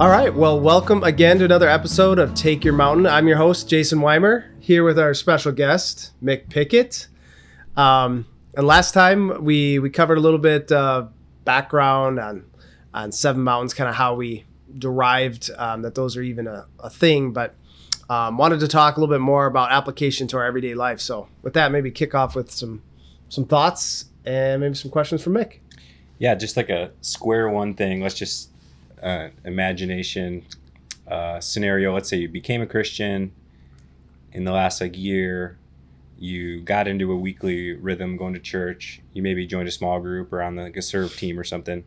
All right, well, welcome again to another episode of Take Your Mountain. I'm your host, Jason Weimer, here with our special guest, Mick Pickett. And last time we covered a little bit background on Seven Mountains, kind of how we derived that those are even a thing, but wanted to talk a little bit more about application to our everyday life. So with that, maybe kick off with some thoughts and maybe some questions from Mick. Yeah, just like a square one thing. Let's just imagination scenario. Let's say you became a Christian in the last year. You got into a weekly rhythm going to church. You maybe joined a small group or on a serve team or something.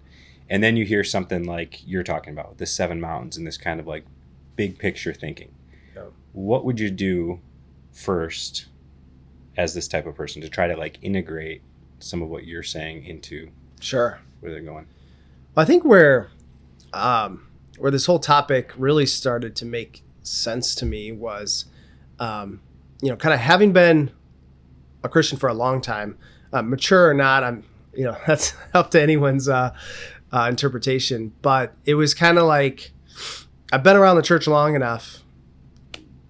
And then you hear something like you're talking about, the Seven Mountains and this kind of like big picture thinking. Yeah. What would you do first as this type of person to try to like integrate some of what you're saying into where they're going? I think where this whole topic really started to make sense to me was, kind of having been a Christian for a long time, mature or not, that's up to anyone's interpretation. But it was kind of like I've been around the church long enough,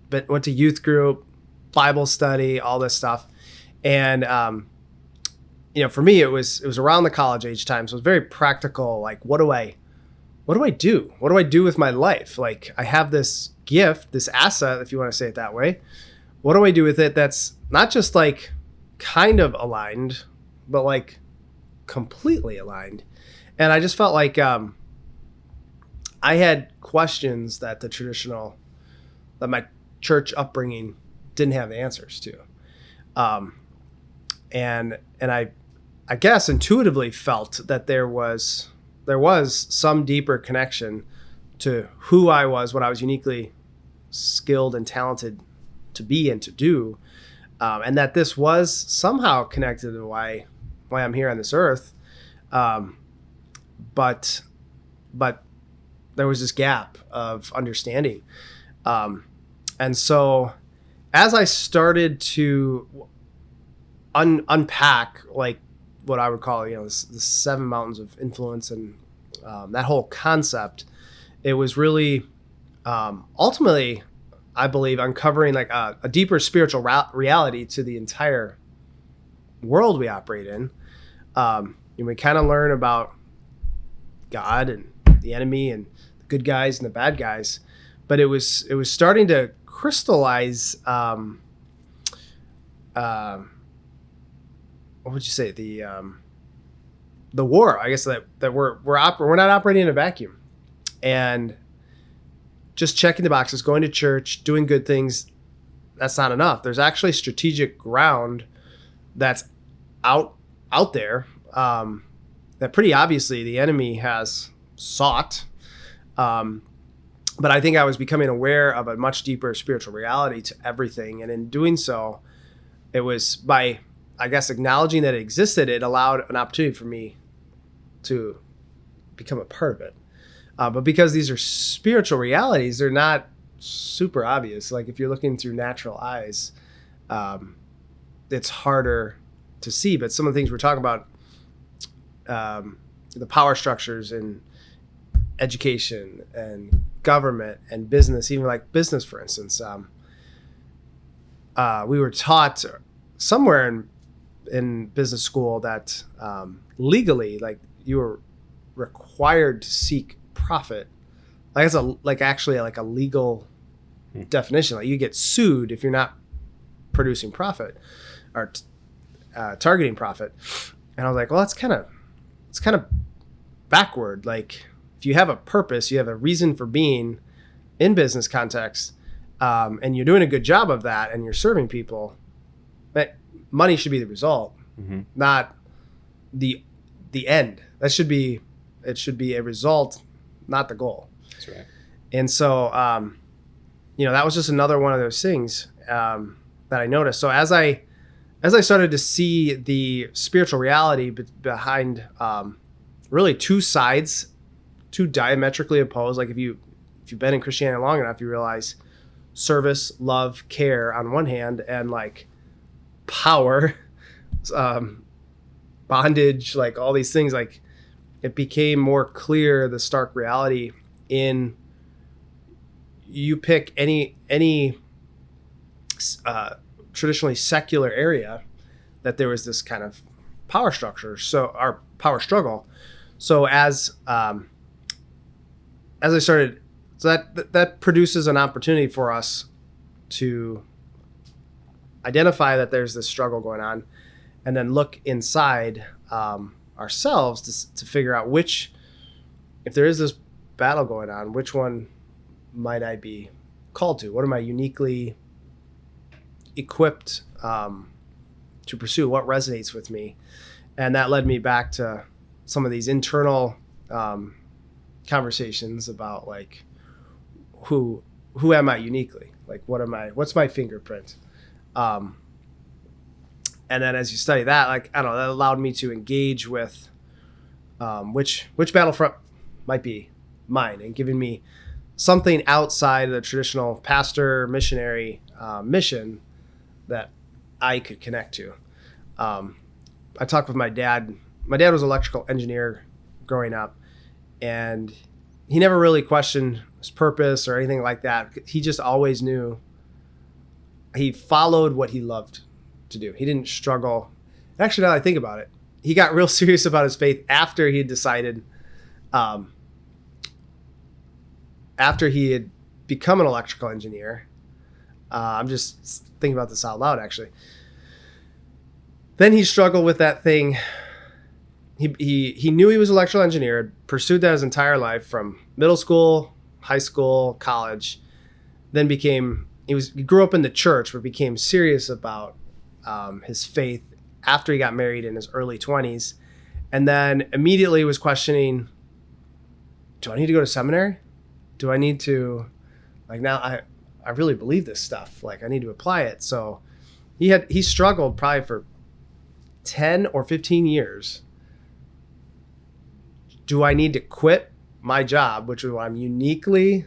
but went to youth group, Bible study, all this stuff, and for me it was around the college age time, so it was very practical. Like, what do I do? What do I do with my life? Like, I have this gift, this asset, if you want to say it that way. What do I do with it that's not just like kind of aligned, but like completely aligned? And I just felt like I had questions that that my church upbringing didn't have the answers to. And I guess intuitively felt that there was some deeper connection to who I was, what I was uniquely skilled and talented to be and to do, and that this was somehow connected to why I'm here on this earth. But there was this gap of understanding. And so as I started to unpack like what I would call, the Seven Mountains of influence and that whole concept, it was really ultimately, I believe, uncovering like a deeper spiritual reality to the entire world we operate in. We kind of learn about God and the enemy and the good guys and the bad guys, but it was starting to crystallize. What would you say, the war? I guess that we're not operating in a vacuum, and just checking the boxes, going to church, doing good things, that's not enough. There's actually strategic ground that's out there that pretty obviously the enemy has sought. But I think I was becoming aware of a much deeper spiritual reality to everything, and in doing so, it was by, I guess, acknowledging that it existed, it allowed an opportunity for me to become a part of it. But because these are spiritual realities, they're not super obvious. Like if you're looking through natural eyes, it's harder to see. But some of the things we're talking about, the power structures in education and government and business, even like business, for instance, we were taught somewhere in business school that legally, like, you were required to seek profit. Like it's actually a legal definition. Like you get sued if you're not producing profit or targeting profit. And I was like, well, it's kind of backward. Like if you have a purpose, you have a reason for being in business context, and you're doing a good job of that, and you're serving people, that money should be the result, not the end. It should be a result, not the goal. That's right. And so, that was just another one of those things that I noticed. So as I started to see the spiritual reality behind really two sides, two diametrically opposed. Like if you've been in Christianity long enough, you realize service, love, care on one hand, and like power, bondage, like all these things, like it became more clear, the stark reality in you pick any traditionally secular area, that there was this kind of power structure, our power struggle. So as I started, so that produces an opportunity for us to identify that there's this struggle going on, and then look inside ourselves to figure out if there is this battle going on, which one might I be called to? What am I uniquely equipped to pursue? What resonates with me? And that led me back to some of these internal conversations about like who am I uniquely? Like what's my fingerprint? And then as you study that, like, I don't know, that allowed me to engage with which battlefront might be mine, and giving me something outside of the traditional pastor missionary mission that I could connect to. I talked with my dad. My dad was an electrical engineer growing up, and he never really questioned his purpose or anything like that. He just always knew he followed what he loved to do. He didn't struggle. Actually, now that I think about it, he got real serious about his faith after he had decided, after he had become an electrical engineer. I'm just thinking about this out loud, actually. Then he struggled with that thing. He knew he was an electrical engineer, pursued that his entire life from middle school, high school, college. Then he grew up in the church, but became serious about his faith after he got married in his early 20s, and then immediately was questioning, do I need to go to seminary? Do I need to, like, now I really believe this stuff, like I need to apply it. So he struggled probably for 10 or 15 years. Do I need to quit my job, which is what I'm uniquely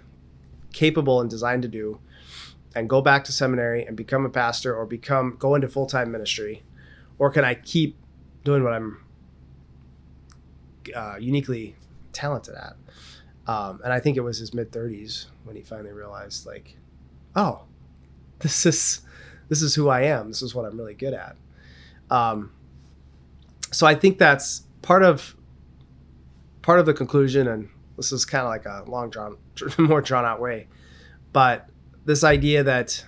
capable and designed to do, and go back to seminary and become a pastor, or go into full-time ministry? Or can I keep doing what I'm uniquely talented at? And I think it was his mid-30s when he finally realized, like, oh, this is who I am. This is what I'm really good at. So I think that's part of the conclusion, and this is kind of like a more drawn out way, but this idea that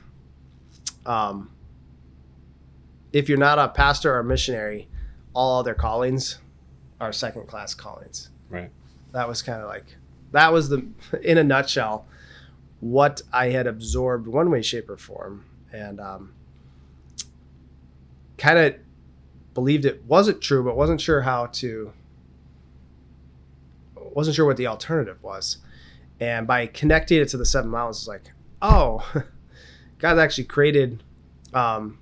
if you're not a pastor or a missionary, all other callings are second-class callings. Right. That was kind of like, that was in a nutshell, what I had absorbed one way, shape, or form, and kind of believed it wasn't true, but wasn't sure what the alternative was. And by connecting it to the 7 mountains, it's like, oh, God actually created. The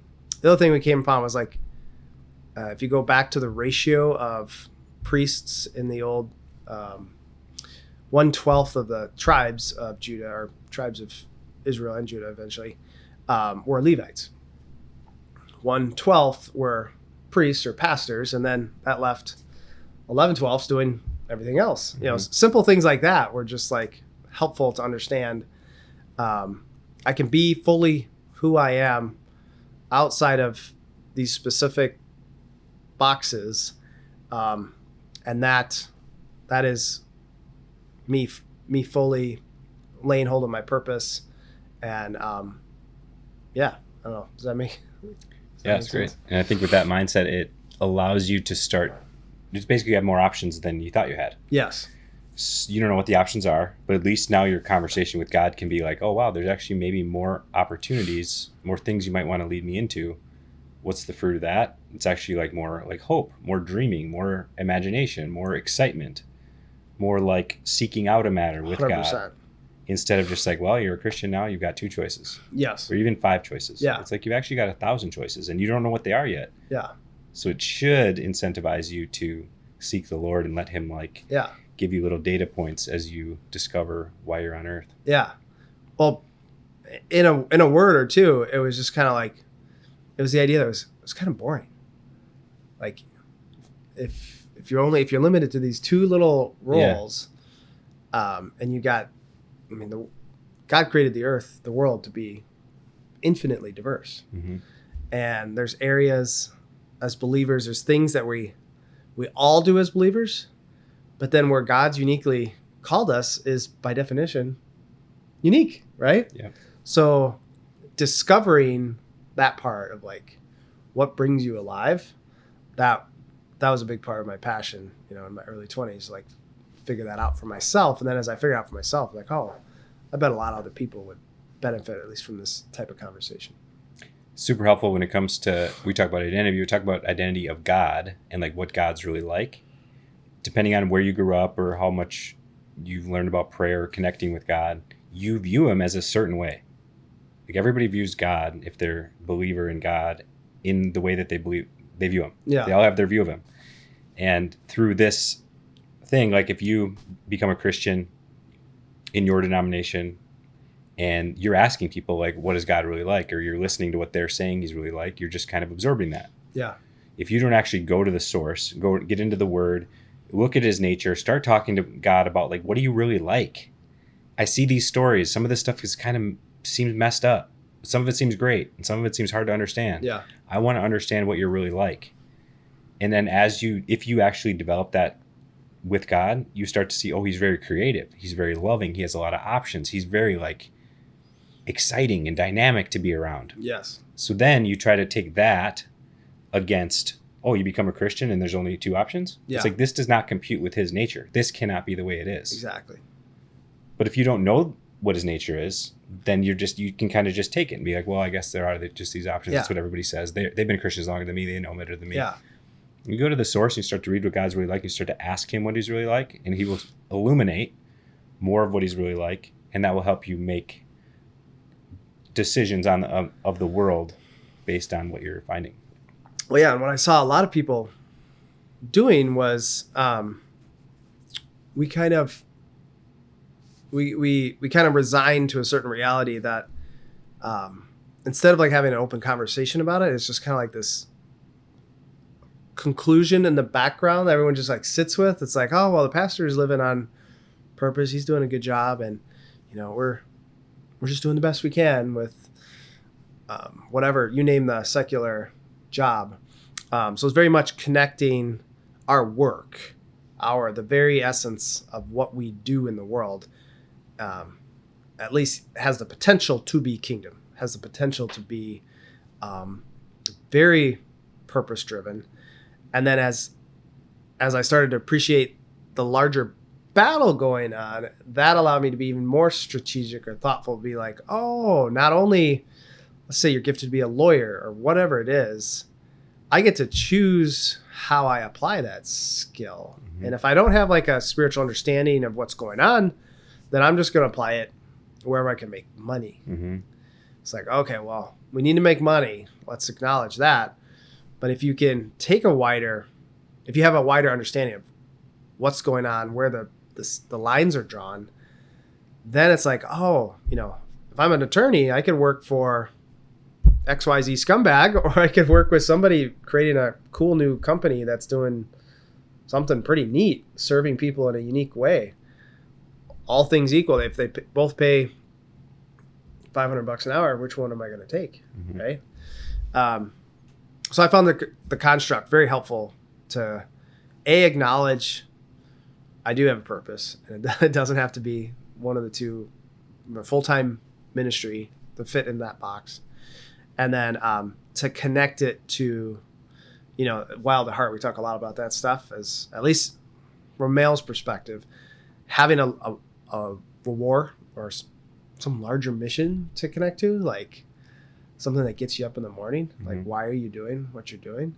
other thing we came upon was like, if you go back to the ratio of priests in the old 1/12 of the tribes of Judah, or tribes of Israel and Judah eventually, were Levites. 1/12 were priests or pastors, and then that left 11/12 doing everything else. Mm-hmm. You know, simple things like that were just like helpful to understand. I can be fully who I am outside of these specific boxes, and that is me fully laying hold of my purpose. And yeah, I don't know. Does that make? Yeah, it's great. And I think with that mindset, it allows you to start. Just basically have more options than you thought you had. Yes. You don't know what the options are, but at least now your conversation with God can be like, oh, wow, there's actually maybe more opportunities, more things you might want to lead me into. What's the fruit of that? It's actually like more like hope, more dreaming, more imagination, more excitement, more like seeking out a matter with 100%. God. Instead of just like, well, you're a Christian now, you've got 2 choices. Yes. Or even 5 choices. Yeah. It's like you've actually got 1,000 choices and you don't know what they are yet. Yeah. So it should incentivize you to seek the Lord and let him give you little data points as you discover why you're on earth. Yeah. Well, in a word or two, it was just kind of like, it was the idea that it was kind of boring. Like if you're limited to these 2 little roles, and you got, God created the earth, the world, to be infinitely diverse. Mm-hmm. And there's areas as believers, there's things that we all do as believers, but then where God's uniquely called us is by definition unique, right? Yeah. So discovering that part of like what brings you alive, that was a big part of my passion, in my early 20s, like figure that out for myself. And then as I figured out for myself, like, oh, I bet a lot of other people would benefit at least from this type of conversation. Super helpful when it comes to, we talk about identity, we talk about identity of God and like what God's really like. Depending on where you grew up or how much you've learned about prayer or connecting with God, you view him as a certain way. Like everybody views God, if they're a believer in God, in the way that they view him. Yeah. They all have their view of him. And through this thing, like if you become a Christian in your denomination and you're asking people like, what is God really like? Or you're listening to what they're saying he's really like, you're just kind of absorbing that. Yeah. If you don't actually go to the source, go get into the word, look at his nature, start talking to God about like, what do you really like? I see these stories. Some of this stuff is kind of seems messed up. Some of it seems great. And some of it seems hard to understand. Yeah. I want to understand what you're really like. And then if you actually develop that with God, you start to see, oh, he's very creative. He's very loving. He has a lot of options. He's very like exciting and dynamic to be around. Yes. So then you try to take that against, oh, you become a Christian and there's only two options. Yeah. It's like, this does not compute with his nature. This cannot be the way it is. Exactly. But if you don't know what his nature is, then you can kind of just take it and be like, well, I guess there are just these options. Yeah. That's what everybody says. They've been Christians longer than me. They know better than me. Yeah. You go to the source and you start to read what God's really like. You start to ask him what he's really like, and he will illuminate more of what he's really like, and that will help you make decisions of the world based on what you're finding. Well, yeah, and what I saw a lot of people doing was we kind of resigned to a certain reality that instead of like having an open conversation about it, it's just kind of like this conclusion in the background that everyone just like sits with. It's like, oh, well, the pastor is living on purpose. He's doing a good job. And, we're just doing the best we can with whatever, you name the secular job. So it's very much connecting our work, the very essence of what we do in the world, at least has the potential to be kingdom, has the potential to be very purpose-driven. And then as I started to appreciate the larger battle going on, that allowed me to be even more strategic or thoughtful, be like, oh, not only, let's say you're gifted to be a lawyer or whatever it is, I get to choose how I apply that skill. Mm-hmm. And if I don't have like a spiritual understanding of what's going on, then I'm just going to apply it wherever I can make money. Mm-hmm. It's like, okay, well, we need to make money. Let's acknowledge that. But if you can take if you have a wider understanding of what's going on, where the lines are drawn, then it's like, oh, if I'm an attorney, I could work for XYZ scumbag, or I could work with somebody creating a cool new company that's doing something pretty neat, serving people in a unique way. All things equal, if they both pay $500 an hour, which one am I going to take? Mm-hmm. Right? So I found the construct very helpful to acknowledge I do have a purpose, and it doesn't have to be one of the two, full-time ministry to fit in that box. And then to connect it to, wild at heart, we talk a lot about that stuff, as at least from a male's perspective, having a war or some larger mission to connect to, like something that gets you up in the morning. Mm-hmm. Like, why are you doing what you're doing?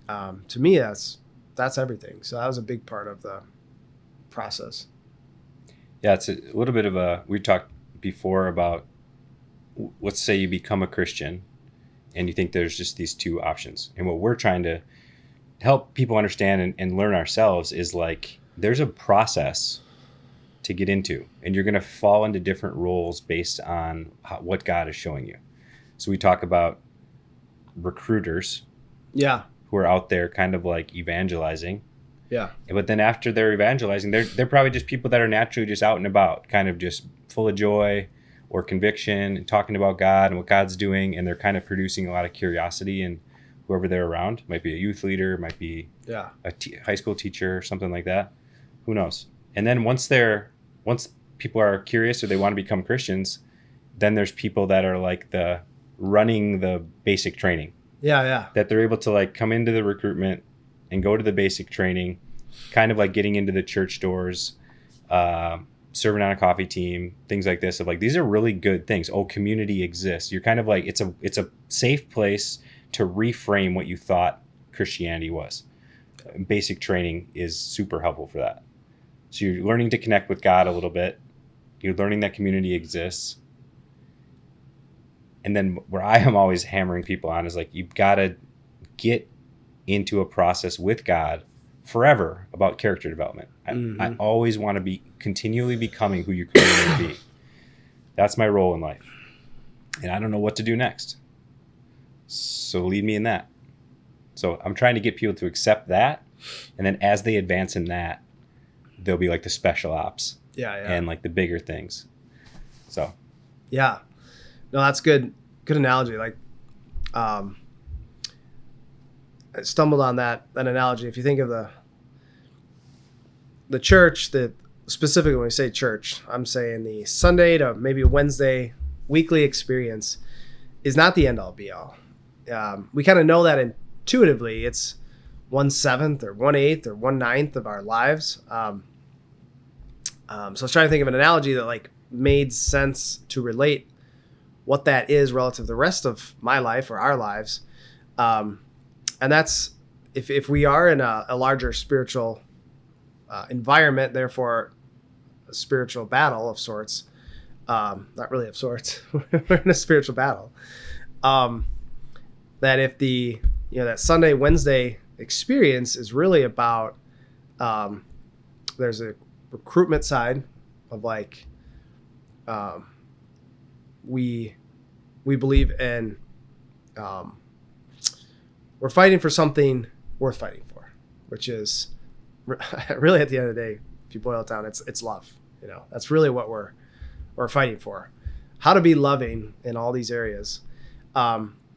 To me, that's everything. So that was a big part of the process. Yeah, it's a little bit of we talked before about, let's say you become a Christian and you think there's just these two options. And what we're trying to help people understand and learn ourselves is like, there's a process to get into, and you're going to fall into different roles based on what God is showing you. So we talk about recruiters, who are out there kind of like evangelizing. Yeah. But then after they're evangelizing, they're probably just people that are naturally just out and about, kind of just full of joy, or conviction and talking about God and what God's doing, and they're kind of producing a lot of curiosity in whoever they're around. Might be a youth leader, might be a high school teacher, something like that. Who knows? And then once people are curious or they want to become Christians, then there's people that are like running the basic training. Yeah. That they're able to like come into the recruitment and go to the basic training, kind of like getting into the church doors, serving on a coffee team, things like this. Of like, these are really good things. Oh, community exists. You're kind of like, it's a safe place to reframe what you thought Christianity was. Basic training is super helpful for that. So you're learning to connect with God a little bit. You're learning that community exists. And then where I am always hammering people on is like, you've got to get into a process with God forever about character development. I always want to be continually becoming who you're created to be. That's my role in life. And I don't know what to do next. So lead me in that. So I'm trying to get people to accept that. And then as they advance in that, they'll be like the special ops. And like the bigger things. So. Yeah. No, that's good. Good analogy. Like, I stumbled on that analogy. If you think of the church, specifically when we say church, I'm saying the Sunday to maybe Wednesday weekly experience is not the end all be all. We kind of know that intuitively. It's 1/7 or 1/8 or 1/9 of our lives. So I was trying to think of an analogy that like made sense to relate what that is relative to the rest of my life or our lives. And that's if we are in a larger spiritual environment, therefore a spiritual battle of sorts, not really of sorts, we're in a spiritual battle. That if that Sunday, Wednesday experience is really about, there's a recruitment side of like, we believe in, we're fighting for something worth fighting for, which is really at the end of the day, if you boil it down, it's love. That's really what we're fighting for, how to be loving in all these areas.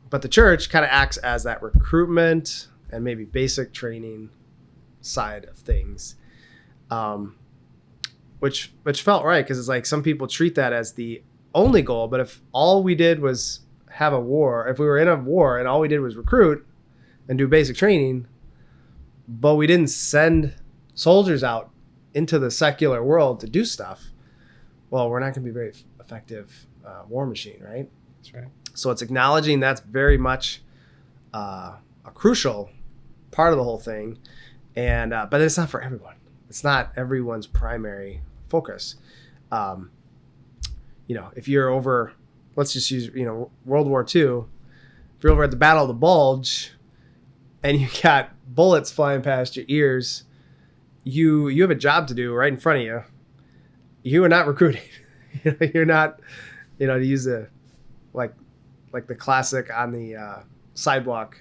But the church kind of acts as that recruitment and maybe basic training side of things, which felt right, because it's like some people treat that as the only goal. But if all we did was have a war, if we were in a war and all we did was recruit and do basic training, but we didn't send soldiers out into the secular world to do stuff, well, we're not going to be very effective war machine, right? That's right. So it's acknowledging that's very much a crucial part of the whole thing, and but it's not for everyone. It's not everyone's primary focus. If you're over, let's just use World War II. If you're over at the Battle of the Bulge, and you got bullets flying past your ears, you have a job to do right in front of you. You are not recruiting. You're not, to use the like the classic on the sidewalk,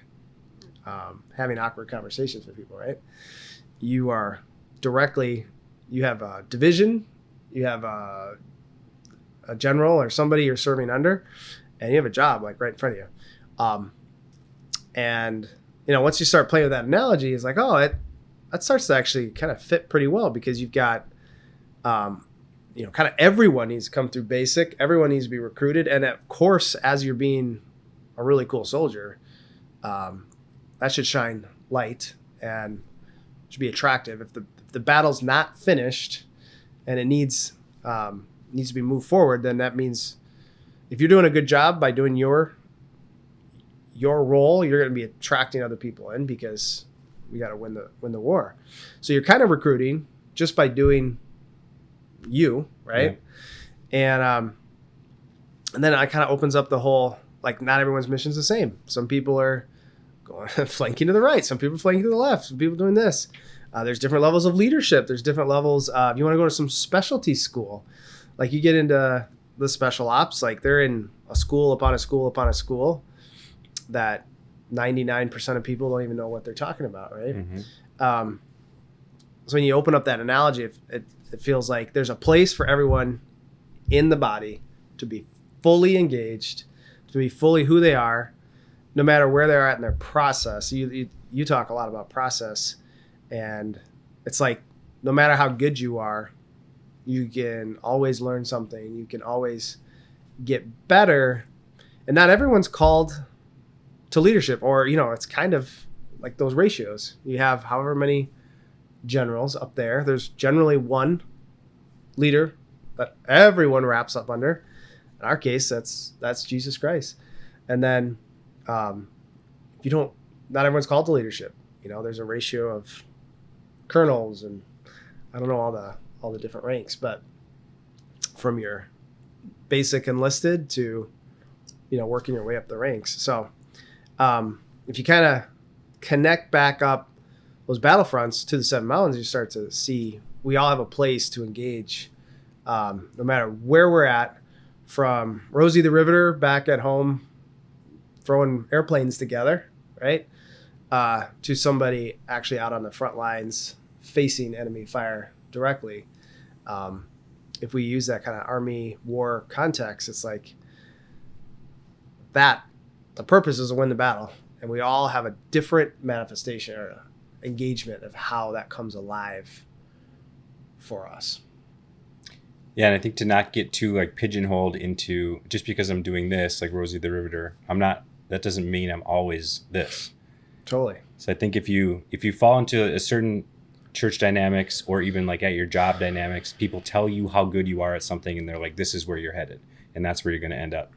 having awkward conversations with people, right? You are you have a division, you have a general or somebody you're serving under, and you have a job like right in front of you. And once you start playing with that analogy, it's like, that starts to actually kind of fit pretty well, because you've got, kind of everyone needs to come through basic, everyone needs to be recruited. And of course, as you're being a really cool soldier, that should shine light and should be attractive. If the battle's not finished and it needs to be moved forward, then that means if you're doing a good job by doing your role, you're going to be attracting other people in, because we got to win the war. So you're kind of recruiting just by doing you, right? Yeah. And then it kind of opens up the whole, like, not everyone's mission is the same. Some people are going flanking to the right, some people flanking to the left, some people doing this. There's different levels of leadership. There's different levels. If you want to go to some specialty school, like you get into the special ops, like they're in a school upon a school upon a school that 99% of people don't even know what they're talking about, right? Mm-hmm. So when you open up that analogy, it feels like there's a place for everyone in the body to be fully engaged, to be fully who they are, no matter where they're at in their process. You talk a lot about process, and it's like no matter how good you are, you can always learn something. You can always get better, and not everyone's called to leadership, or it's kind of like those ratios. You have however many generals up there. There's generally one leader that everyone wraps up under. In our case, that's Jesus Christ. And then not everyone's called to leadership. There's a ratio of colonels, and I don't know all the different ranks, but from your basic enlisted to working your way up the ranks. So if you kind of connect back up those battlefronts to the 7 mountains, you start to see we all have a place to engage, no matter where we're at, from Rosie the Riveter back at home throwing airplanes together, right, to somebody actually out on the front lines facing enemy fire directly. If we use that kind of army war context, it's like that the purpose is to win the battle, and we all have a different manifestation or engagement of how that comes alive for us. Yeah, and I think to not get too like pigeonholed into just because I'm doing this, like Rosie the Riveter, that doesn't mean I'm always this. Totally. So I think if you fall into a certain church dynamics, or even like at your job dynamics, people tell you how good you are at something, and they're like, this is where you're headed, and that's where you're going to end up.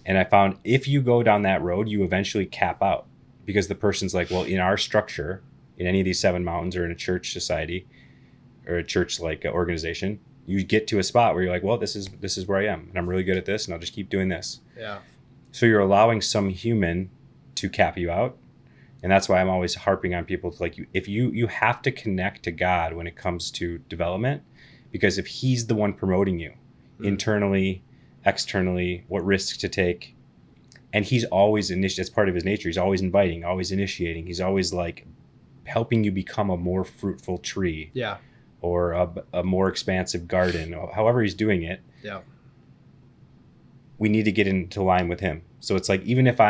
And I found if you go down that road, you eventually cap out, because the person's like, well, in our structure, in any of these 7 mountains, or in a church society or a church like organization, you get to a spot where you're like, well, this is where I am, and I'm really good at this, and I'll just keep doing this. Yeah. So you're allowing some human to cap you out. And that's why I'm always harping on people to, like, you have to connect to God when it comes to development, because if he's the one promoting you internally, externally, what risks to take, and he's always it's part of his nature. He's always inviting, always initiating. He's always like helping you become a more fruitful tree. Yeah. Or a more expansive garden, however he's doing it. Yeah. We need to get into line with him. So it's like, even if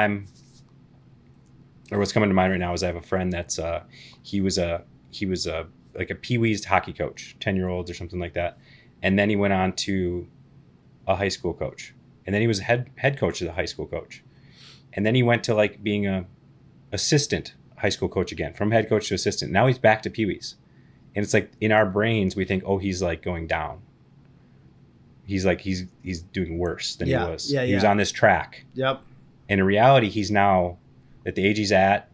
what's coming to mind right now is I have a friend that's he was like a Pee-wee's hockey coach, 10-year-olds or something like that, and then he went on to a high school coach, and then he was head coach of the high school coach, and then he went to like being a assistant high school coach again, from head coach to assistant. Now he's back to Pee-wee's, and it's like in our brains we think, oh, he's like going down. He's like he's doing worse than he was. Yeah, he was on this track. Yep. And in reality, he's now at the age he's at,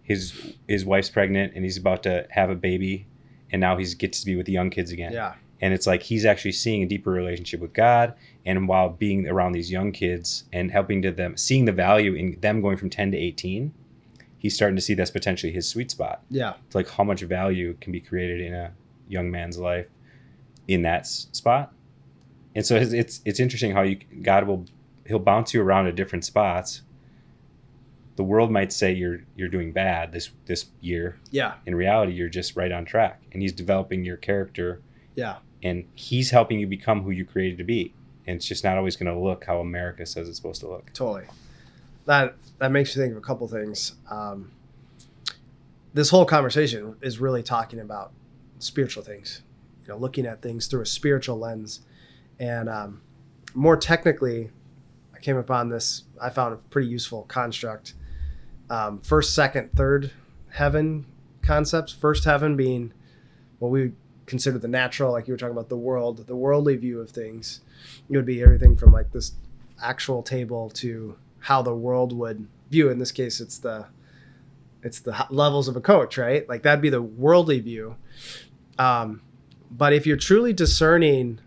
his wife's pregnant, and he's about to have a baby, and now he gets to be with the young kids again. Yeah. And it's like he's actually seeing a deeper relationship with God, and while being around these young kids and helping to them, seeing the value in them going from 10 to 18, he's starting to see that's potentially his sweet spot. Yeah. It's like how much value can be created in a young man's life in that spot. And so it's interesting how he'll bounce you around at different spots. The world might say you're doing bad this year. Yeah. In reality, you're just right on track, and he's developing your character. Yeah. And he's helping you become who you created to be. And it's just not always going to look how America says it's supposed to look. Totally. That makes you think of a couple things. This whole conversation is really talking about spiritual things, looking at things through a spiritual lens. And more technically, I came upon this, I found a pretty useful construct. First, second, third heaven concepts. First heaven being what we consider the natural, like you were talking about the worldly view of things. It would be everything from like this actual table to how the world would view it. In this case, it's the levels of a coach, right? Like that'd be the worldly view. But if you're truly discerning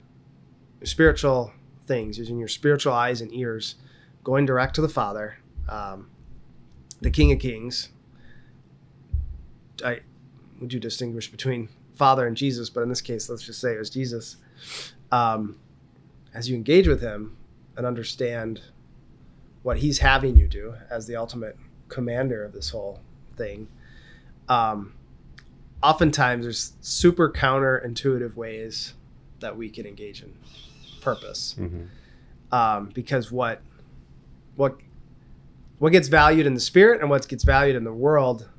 spiritual things, using your spiritual eyes and ears, going direct to the Father, the King of Kings. Would you distinguish between Father and Jesus? But in this case, let's just say it was Jesus. As you engage with him and understand what he's having you do as the ultimate commander of this whole thing, oftentimes there's super counterintuitive ways that we can engage in purpose. Mm-hmm. because what gets valued in the spirit and what gets valued in the world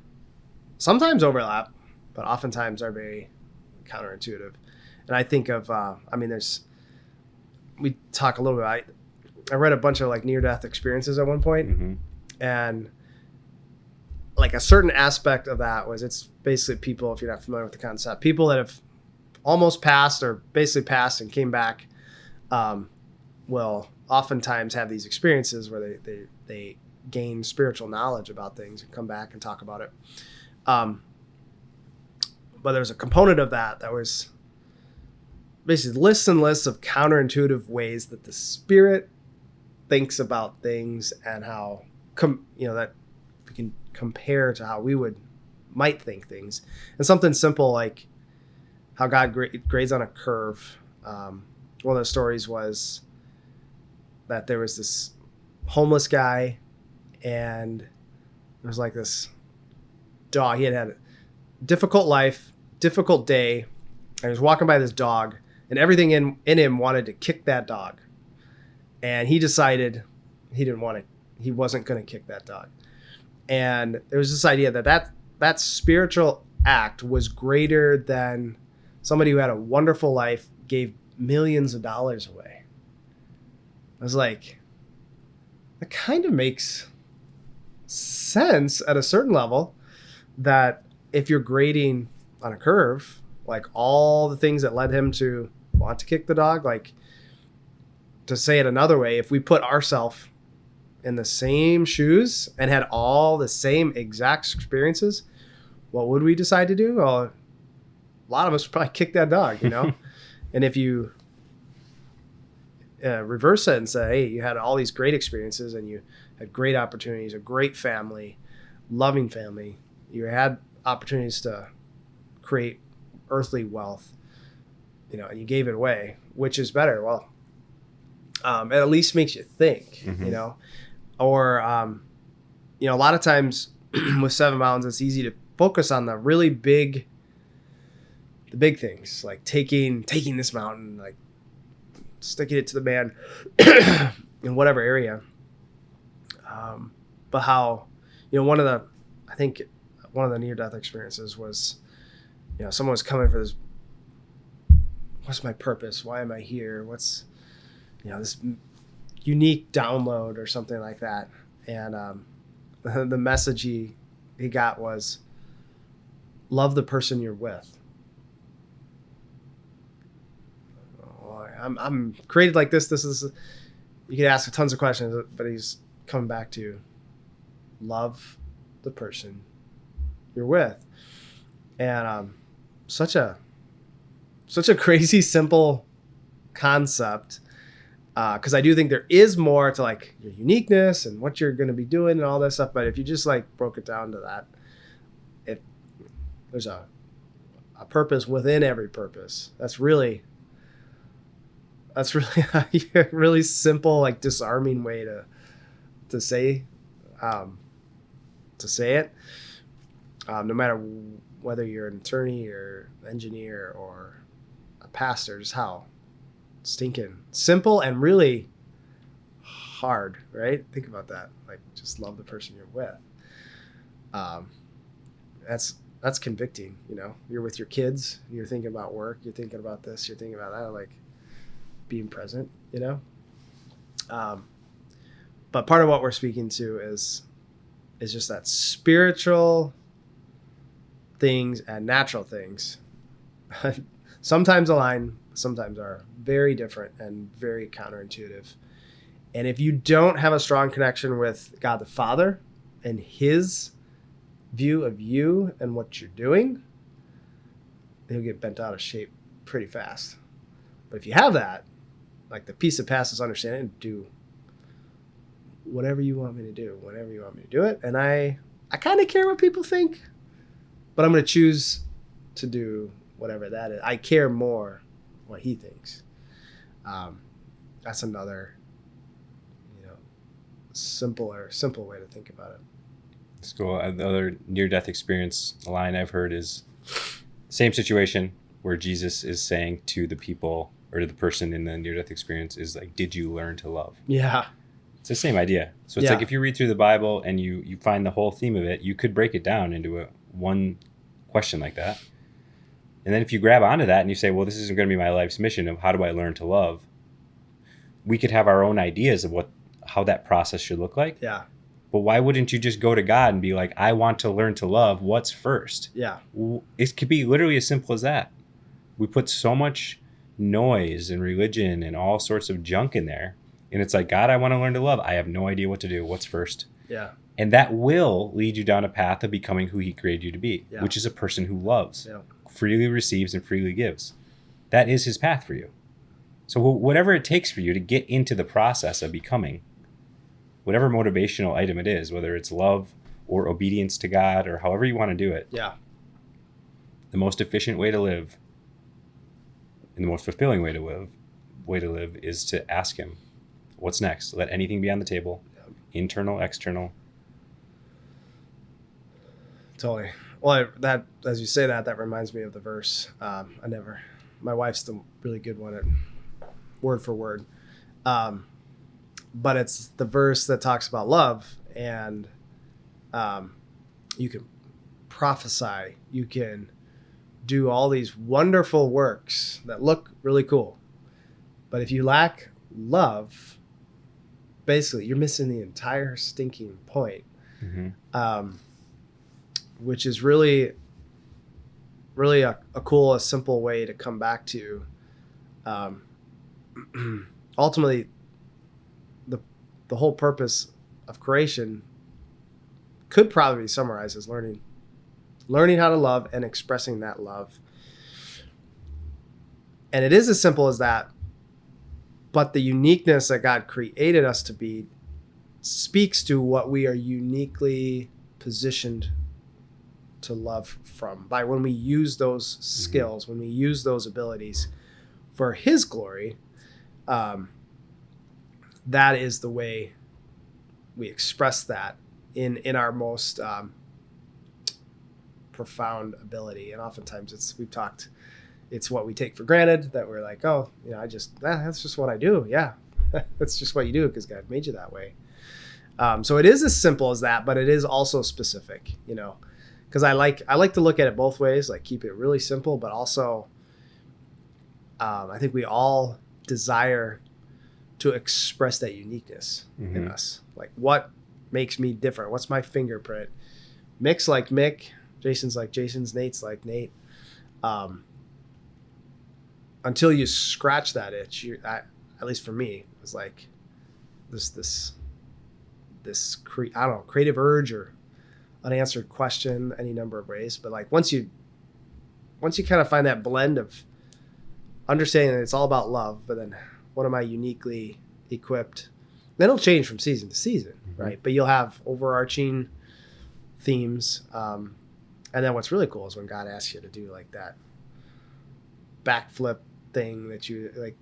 sometimes overlap, but oftentimes are very counterintuitive. And I think of, we talk a little bit. I read a bunch of like near-death experiences at one point, Mm-hmm. and like a certain aspect of that was it's basically people, if you're not familiar with the concept, people that have almost passed or basically passed and came back, will oftentimes have these experiences where they gain spiritual knowledge about things and come back and talk about it. But there's a component of that was basically lists and lists of counterintuitive ways that the spirit thinks about things and how that we can compare to how we might think things. And something simple like how God grades on a curve. One of the stories was that there was this homeless guy, and there was like this dog. He had a difficult life, difficult day, and he was walking by this dog, and everything in him wanted to kick that dog. And he decided he wasn't going to kick that dog. And there was this idea that spiritual act was greater than somebody who had a wonderful life, gave millions of dollars away. I was like, that kind of makes sense at a certain level, that if you're grading on a curve, like all the things that led him to want to kick the dog, like, to say it another way, if we put ourselves in the same shoes and had all the same exact experiences, what would we decide to do? Well, a lot of us would probably kick that dog, And if you reverse it and say, hey, you had all these great experiences and you had great opportunities, a great family, loving family, you had opportunities to create earthly wealth, and you gave it away, which is better? Well, it at least makes you think, Mm-hmm. Or, a lot of times with Seven Mountains, it's easy to focus on the really big things, like taking this mountain, like sticking it to the man in whatever area. But how, one of the near-death experiences was, someone was coming for this. What's my purpose? Why am I here? What's, this unique download or something like that. And the message he got was, love the person you're with. I'm created like this. This is, you could ask tons of questions, but he's coming back to love the person you're with. And such a crazy simple concept, because I do think there is more to like your uniqueness and what you're going to be doing and all that stuff. But if you just like broke it down to that, if there's a purpose within every purpose, that's really a really simple, like disarming way to say it. No matter whether you're an attorney or engineer or a pastor, just how stinking simple and really hard, right? Think about that. Like, just love the person you're with. That's convicting. You're with your kids, you're thinking about work, you're thinking about this, you're thinking about that, like being present, but part of what we're speaking to is just that spiritual things and natural things sometimes align, sometimes are very different and very counterintuitive. And if you don't have a strong connection with God the Father and his view of you and what you're doing, you'll get bent out of shape pretty fast. But if you have that, like the peace that passes understanding, do whatever you want me to do, whenever you want me to do it. And I kind of care what people think, but I'm going to choose to do whatever that is. I care more what he thinks. That's another, simple way to think about it. That's cool. The other near-death experience line I've heard is same situation where Jesus is saying to the people or to the person in the near-death experience is like, did you learn to love? Yeah. It's the same idea. So it's like if you read through the Bible and you find the whole theme of it, you could break it down into one question like that. And then if you grab onto that and you say, well, this isn't going to be my life's mission of how do I learn to love, we could have our own ideas of how that process should look like. Yeah. But why wouldn't you just go to God and be like, I want to learn to love. What's first? Yeah. It could be literally as simple as that. We put so much noise and religion and all sorts of junk in there. And it's like, God, I want to learn to love. I have no idea what to do. What's first? Yeah. And that will lead you down a path of becoming who he created you to be, which is a person who loves, freely receives, and freely gives. That is his path for you. So whatever it takes for you to get into the process of becoming, whatever motivational item it is, whether it's love or obedience to God or however you want to do it, the most efficient way to live and the most fulfilling way to live is to ask him, what's next? Let anything be on the table, internal, external. Totally. Well, that as you say that reminds me of the verse. My wife's the really good one at word for word. But it's the verse that talks about love, and you can prophesy, you can do all these wonderful works that look really cool. But if you lack love, basically you're missing the entire stinking point. Which is really a cool, a simple way to come back to ultimately the whole purpose of creation could probably be summarized as learning how to love and expressing that love. And it is as simple as that, but the uniqueness that God created us to be speaks to what we are uniquely positioned to love from, by when we use those skills, when we use those abilities for his glory. That is the way we express that in our most profound ability. And oftentimes it's what we take for granted, that we're like, oh, that's just what I do. Yeah. That's just what you do because God made you that way. So it is as simple as that, but it is also specific, because I like to look at it both ways, like keep it really simple, but also I think we all desire to express that uniqueness in us. Like, what makes me different? What's my fingerprint? Mick's like Mick, Jason's like Jason's, Nate's like Nate. Until you scratch that itch, at least for me, it was like this creative urge or unanswered question, any number of ways. But like once you kind of find that blend of understanding that it's all about love, but then what am I uniquely equipped? Then it'll change from season to season, right? But you'll have overarching themes. And then what's really cool is when God asks you to do like that backflip thing that you're like,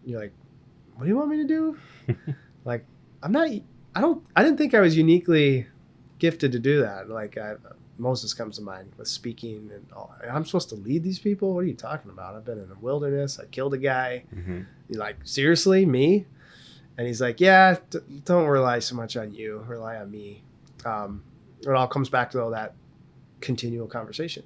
what do you want me to do? Like, I didn't think I was uniquely gifted to do that. Like Moses comes to mind with speaking and all. I'm supposed to lead these people? What are you talking about? I've been in the wilderness. I killed a guy. You're like, seriously, me? And he's like, yeah, don't rely so much on you. Rely on me. It all comes back to that continual conversation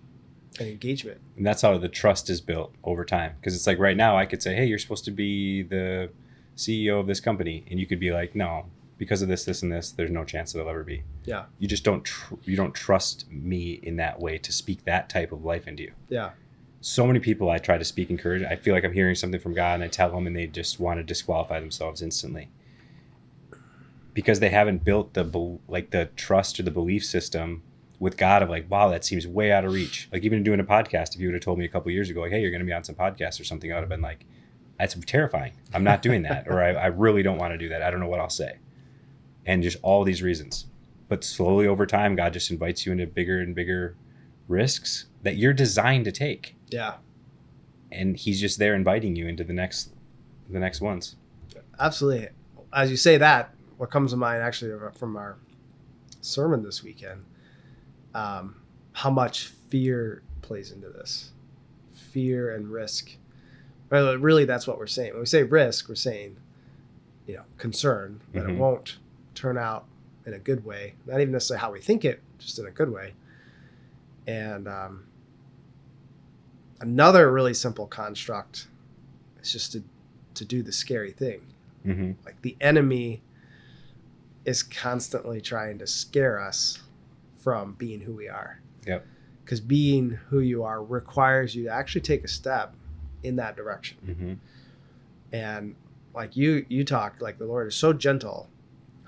and engagement. And that's how the trust is built over time. Because it's like right now I could say, hey, you're supposed to be the CEO of this company. And you could be like, no, because of this, this, and this, there's no chance that I'll ever be. Yeah. You just don't trust me in that way to speak that type of life into you. Yeah. So many people I try to speak encourage. I feel like I'm hearing something from God and I tell them and they just want to disqualify themselves instantly. Because they haven't built the trust or the belief system with God of like, wow, that seems way out of reach. Like even doing a podcast, if you would have told me a couple of years ago, like, hey, you're going to be on some podcast or something, I would have been like, that's terrifying. I'm not doing that. Or I really don't want to do that. I don't know what I'll say. And just all these reasons. But slowly over time, God just invites you into bigger and bigger risks that you're designed to take. Yeah. And he's just there inviting you into the next ones. Absolutely. As you say that, what comes to mind actually from our sermon this weekend, how much fear plays into this. Fear and risk. Well, really, that's what we're saying. When we say risk, we're saying, concern that it won't turn out in a good way. Not even necessarily how we think it, just in a good way. And another really simple construct is just to do the scary thing. Mm-hmm. Like the enemy is constantly trying to scare us from being who we are. Yep. Because being who you are requires you to actually take a step in that direction. Mm-hmm. And like you talk, like the Lord is so gentle.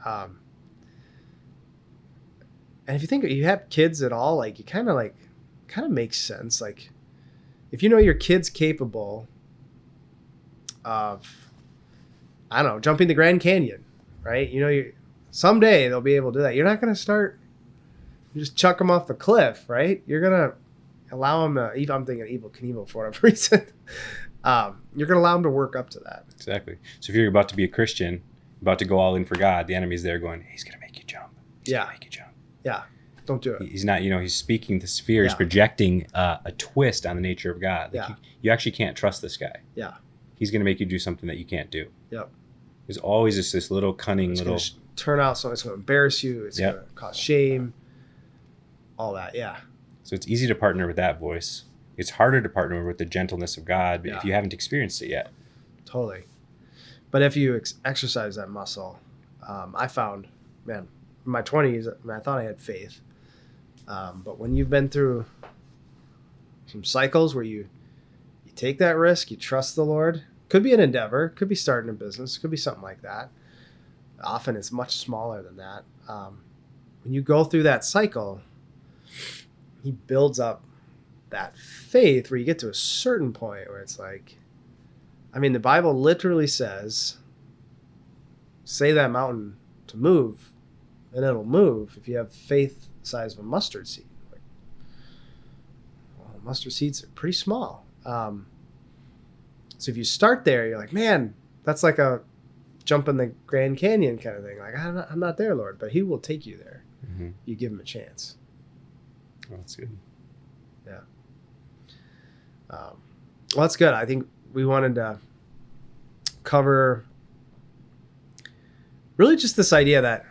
And if you think you have kids at all, like you kind of makes sense. Like if you know your kid's capable of, I don't know, jumping the Grand Canyon, right? Someday they'll be able to do that. You're not going to start, you just chuck them off the cliff, right? You're going to allow them to, I'm thinking Evel Knievel for whatever reason. You're going to allow them to work up to that. Exactly. So if you're about to be a Christian, about to go all in for God, the enemy's there going, he's going to make you jump. He's going to make you jump. Yeah. Don't do it. He's not, he's speaking this fear. He's projecting a twist on the nature of God. Like you actually can't trust this guy. Yeah. He's going to make you do something that you can't do. Yep. There's always just this little cunning it's little. Gonna turn out so it's going to embarrass you. It's going to cause shame. All that. Yeah. So it's easy to partner with that voice. It's harder to partner with the gentleness of God if you haven't experienced it yet. Totally. But if you exercise that muscle, I found, man, in my 20s, I thought I had faith. But when you've been through some cycles where you take that risk, you trust the Lord, could be an endeavor, could be starting a business, could be something like that. Often it's much smaller than that. When you go through that cycle, he builds up that faith where you get to a certain point where it's like, the Bible literally says, say that mountain to move and it'll move if you have faith the size of a mustard seed. Mustard seeds are pretty small. So if you start there, you're like, man, that's like a jump in the Grand Canyon kind of thing. Like, I'm not there, Lord, but he will take you there. Mm-hmm. You give him a chance. Oh, that's good. Yeah. Well, that's good. I think we wanted to cover really just this idea that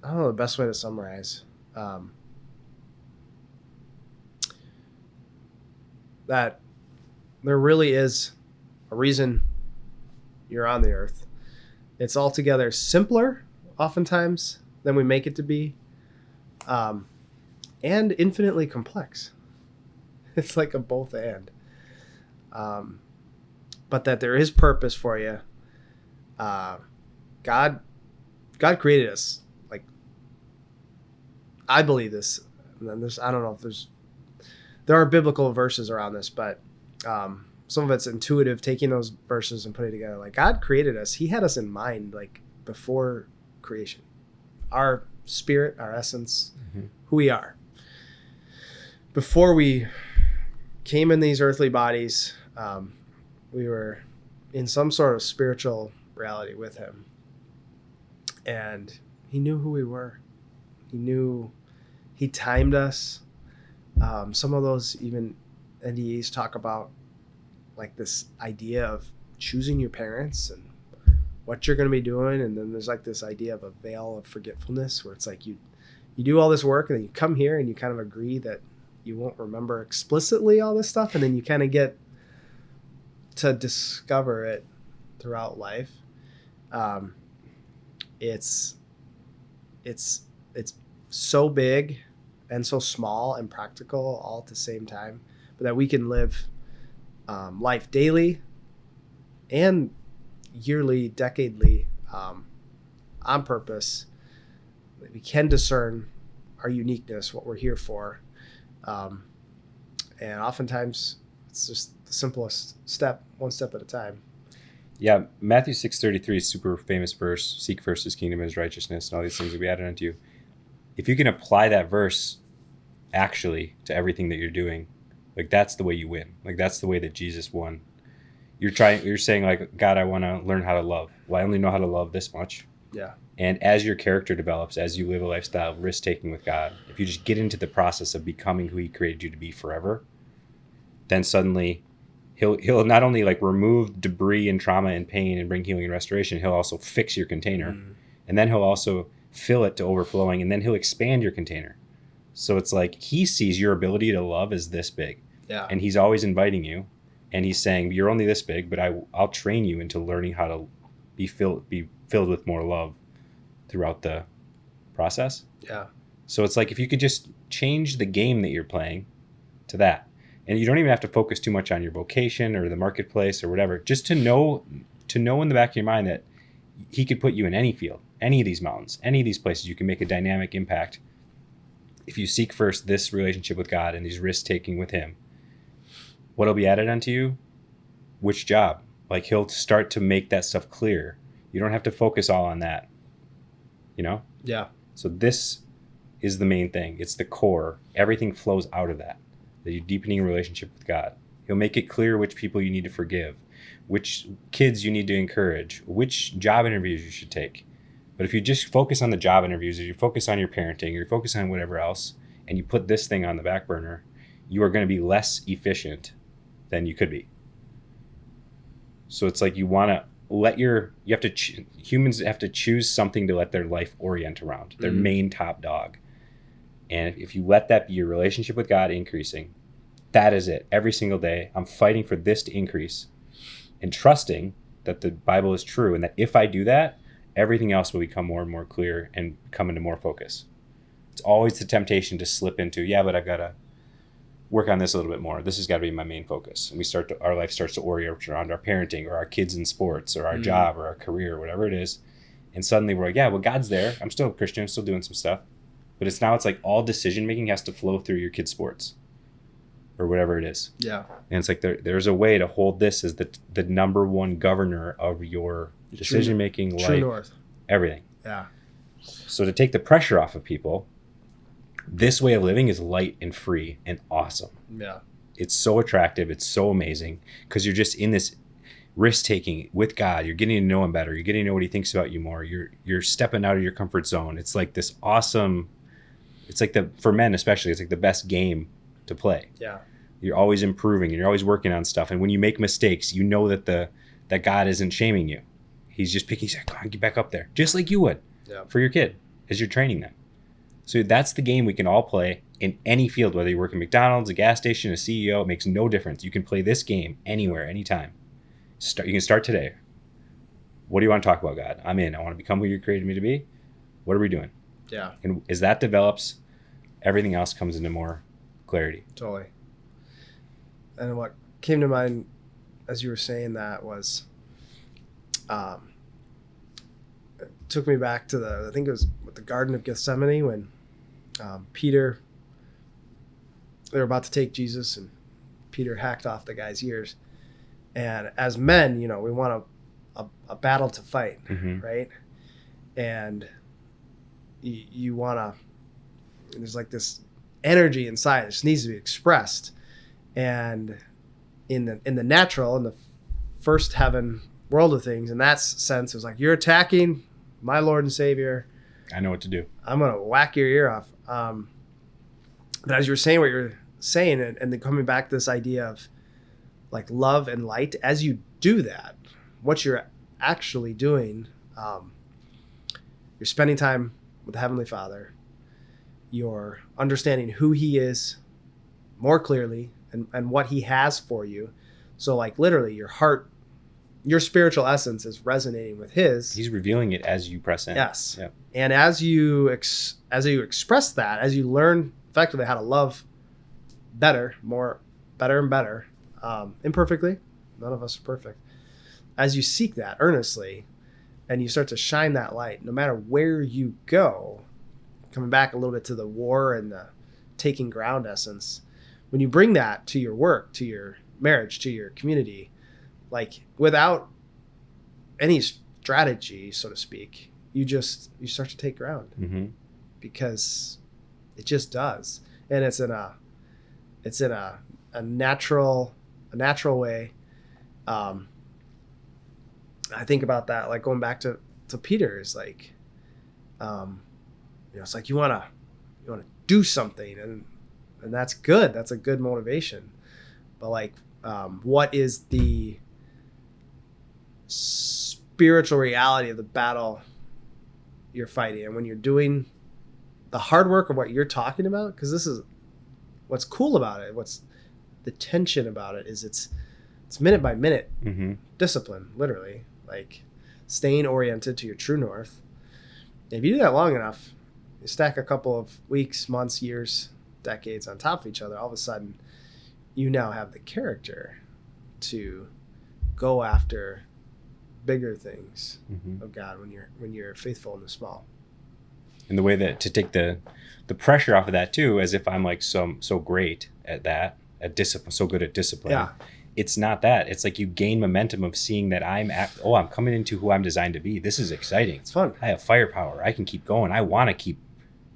I don't know the best way to summarize that there really is a reason you're on the earth. It's altogether simpler oftentimes than we make it to be, and infinitely complex. It's like a both and. But that there is purpose for you. God created us. Like, I believe this. And then I don't know if there are biblical verses around this, but some of it's intuitive, taking those verses and putting it together. Like, God created us. He had us in mind, like, before creation. Our spirit, our essence, who we are. Before we came in these earthly bodies, we were in some sort of spiritual reality with him. And he knew who we were. He timed us. Some of those even NDEs talk about like this idea of choosing your parents and what you're going to be doing. And then there's like this idea of a veil of forgetfulness where it's like you do all this work and then you come here and you kind of agree that you won't remember explicitly all this stuff. And then you kind of get to discover it throughout life. It's so big and so small and practical all at the same time, but that we can live life daily and yearly, decadely, on purpose. We can discern our uniqueness, what we're here for. And oftentimes it's just the simplest step, one step at a time. Yeah, Matthew 6:33 is super famous verse. Seek first his kingdom and his righteousness, and all these things will be added unto you. If you can apply that verse actually to everything that you're doing, like that's the way you win. Like that's the way that Jesus won. You're saying like, God, I want to learn how to love. Well, I only know how to love this much. Yeah. And as your character develops, as you live a lifestyle of risk-taking with God, if you just get into the process of becoming who he created you to be forever, then suddenly he'll not only like remove debris and trauma and pain and bring healing and restoration, he'll also fix your container. And then he'll also fill it to overflowing, and then he'll expand your container. So it's like he sees your ability to love as this big. Yeah. And he's always inviting you, and he's saying, you're only this big, but I'll train you into learning how to be filled with more love throughout the process. Yeah. So it's like if you could just change the game that you're playing to that. And you don't even have to focus too much on your vocation or the marketplace or whatever, just to know in the back of your mind that he could put you in any field, any of these mountains, any of these places. You can make a dynamic impact if you seek first this relationship with God and these risks taking with him. What'll be added unto you? Which job? Like he'll start to make that stuff clear. You don't have to focus all on that, you know? Yeah. So this is the main thing. It's the core. Everything flows out of that you're deepening a relationship with God. He'll make it clear which people you need to forgive, which kids you need to encourage, which job interviews you should take. But if you just focus on the job interviews, or you focus on your parenting, or you focus on whatever else, and you put this thing on the back burner, you are going to be less efficient than you could be. So it's like you want to humans have to choose something to let their life orient around, their main top dog. And if you let that be your relationship with God increasing, that is it. Every single day, I'm fighting for this to increase and trusting that the Bible is true. And that if I do that, everything else will become more and more clear and come into more focus. It's always the temptation to slip into, but I've got to work on this a little bit more. This has got to be my main focus. And our life starts to orient around our parenting or our kids in sports or our job or our career or whatever it is. And suddenly we're like, God's there. I'm still a Christian. I'm still doing some stuff. But it's like all decision making has to flow through your kid's sports or whatever it is. Yeah. And it's like there's a way to hold this as the number one governor of your decision making, life, north. Everything. Yeah. So to take the pressure off of people, this way of living is light and free and awesome. Yeah. It's so attractive. It's so amazing because you're just in this risk taking with God. You're getting to know him better. You're getting to know what he thinks about you more. You're stepping out of your comfort zone. It's like this awesome. It's like for men especially, it's like the best game to play. Yeah. You're always improving and you're always working on stuff. And when you make mistakes, you know that God isn't shaming you. He's just picking, he's like, come on, get back up there. Just like you would for your kid as you're training them. So that's the game we can all play in any field, whether you work in McDonald's, a gas station, a CEO, it makes no difference. You can play this game anywhere, anytime. You can start today. What do you want to talk about, God? I'm in. I want to become who you created me to be. What are we doing? Yeah. And as that develops, everything else comes into more clarity. Totally. And what came to mind as you were saying that was, it took me back to I think it was the Garden of Gethsemane when Peter, they were about to take Jesus and Peter hacked off the guy's ears. And as men, we want a battle to fight, right? And you want to, there's like this energy inside that just needs to be expressed. And in the natural, in the first heaven world of things, in that sense, it was like, you're attacking my Lord and Savior. I know what to do. I'm going to whack your ear off. But as you were saying what you're saying, and then coming back to this idea of like love and light, as you do that, what you're actually doing, you're spending time with the Heavenly Father. You're understanding who he is more clearly and what he has for you. So like literally your heart, your spiritual essence is resonating with his. He's revealing it as you press in. Yes. Yep. And as you express that, as you learn effectively how to love better and better, imperfectly, none of us are perfect. As you seek that earnestly and you start to shine that light, no matter where you go, coming back a little bit to the war and the taking ground essence, when you bring that to your work, to your marriage, to your community, like without any strategy, so to speak, you start to take ground because it just does. And it's in a natural way. I think about that, like going back to So Peter is like, it's like you wanna do something, and that's good. That's a good motivation. But like, what is the spiritual reality of the battle you're fighting? And when you're doing the hard work of what you're talking about, because this is what's cool about it, what's the tension about it, is it's minute by minute discipline, literally, like staying oriented to your true north. And if you do that long enough, you stack a couple of weeks, months, years, decades on top of each other, all of a sudden you now have the character to go after bigger things of God when you're faithful in the small. And the way that to take the pressure off of that too, as if I'm like so great at that, at discipline, so good at discipline. Yeah. It's not that. It's like you gain momentum of seeing that I'm coming into who I'm designed to be. This is exciting. It's fun. I have firepower. I can keep going. I want to keep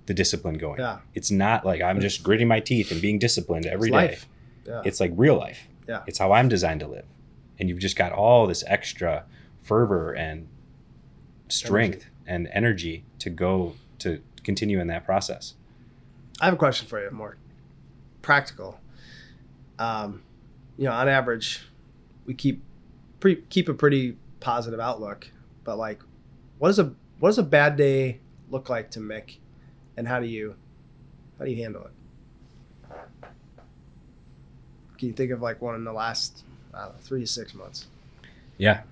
the discipline going. Yeah. It's not like I'm just gritting my teeth and being disciplined every day. Life. Yeah. It's like real life. Yeah. It's how I'm designed to live. And you've just got all this extra fervor and strength and energy to go to continue in that process. I have a question for you, more practical. On average, we keep a pretty positive outlook, but like, what does a bad day look like to Mick, and how do you handle it? Can you think of like one in the last 3 to 6 months? Yeah.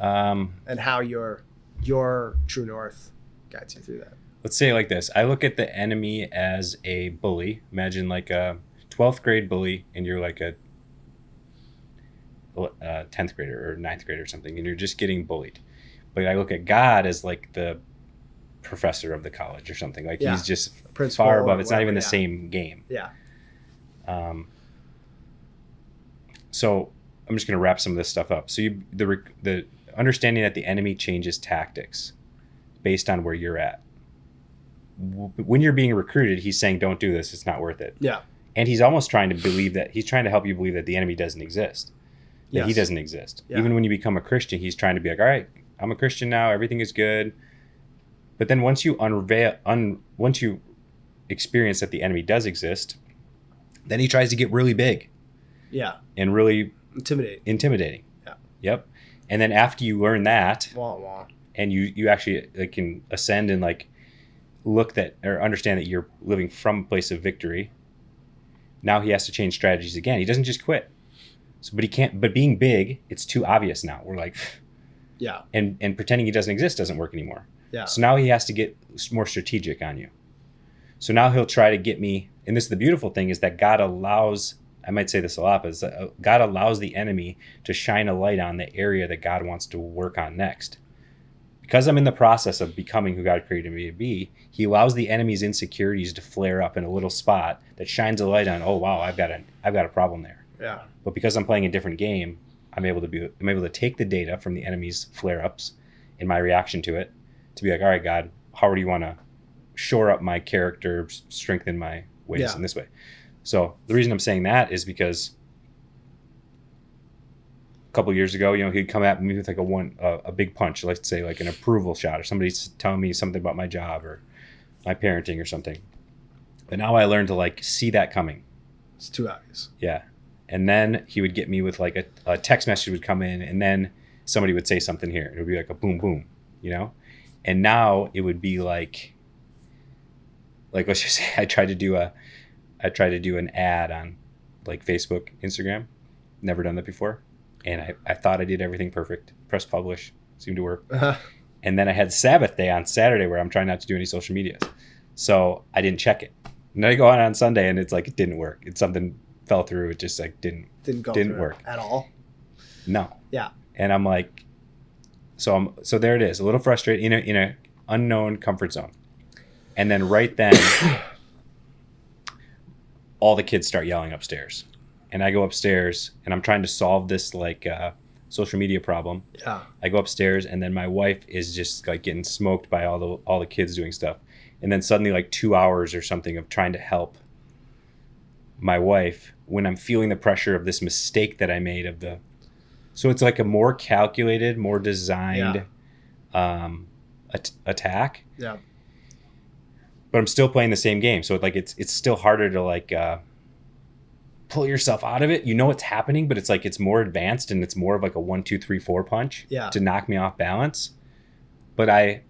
And how your true north guides you through that? Let's say it like this. I look at the enemy as a bully. Imagine like a 12th grade bully, and you're like a 10th grader or 9th grader or something, and you're just getting bullied. But I look at God as like the professor of the college or something. Like he's just far above. It's not even the same game. Yeah. So I'm just going to wrap some of this stuff up. So the understanding that the enemy changes tactics based on where you're at. When you're being recruited, he's saying, don't do this. It's not worth it. Yeah. And he's almost trying to help you believe that the enemy doesn't exist. That he doesn't exist. Yeah. Even when you become a Christian, he's trying to be like, all right, I'm a Christian now. Everything is good. But then once you once you experience that the enemy does exist, then he tries to get really big. Yeah. And really intimidating. Yeah. Yep. And then after you learn that, wah, wah. And you actually like can ascend and like look that or understand that you're living from a place of victory. Now he has to change strategies again. He doesn't just quit. So, but he can't. But being big, it's too obvious now. We're like, yeah. And pretending he doesn't exist doesn't work anymore. Yeah. So now he has to get more strategic on you. So now he'll try to get me. And this is the beautiful thing is that God allows. I might say this a lot, but is that God allows the enemy to shine a light on the area that God wants to work on next. Because I'm in the process of becoming who God created me to be, he allows the enemy's insecurities to flare up in a little spot that shines a light on, oh wow, I've got a problem there. Yeah. But because I'm playing a different game, I'm able to take the data from the enemy's flare-ups and my reaction to it to be like, all right, God, how do you want to shore up my character, strengthen my ways in this way? So the reason I'm saying that is because a couple of years ago, he'd come at me with like a big punch, let's say like an approval shot, or somebody's telling me something about my job or my parenting or something. But now I learned to like see that coming. It's too obvious. Yeah. And then he would get me with like a text message would come in, and then somebody would say something here. It would be like a boom, boom, And now it would be like let's just say I tried to do an ad on like Facebook, Instagram. Never done that before. And I thought I did everything perfect. Press publish, seemed to work. Uh-huh. And then I had Sabbath day on Saturday where I'm trying not to do any social medias. So I didn't check it. And then I go on Sunday and it's like it didn't work. It's something fell through. It just like didn't work at all. No. Yeah. And I'm like, so there it is, a little frustrated in a unknown comfort zone. And then right then, all the kids start yelling upstairs, and I go upstairs and I'm trying to solve this like social media problem. Yeah. I go upstairs and then my wife is just like getting smoked by all the kids doing stuff, and then suddenly like 2 hours or something of trying to help my wife when I'm feeling the pressure of this mistake that I made so it's like a more calculated, more designed attack. Yeah. But I'm still playing the same game. So like it's still harder to like pull yourself out of it. You know what's happening, but it's like it's more advanced and it's more of like a 1, 2, 3, 4 punch to knock me off balance. But I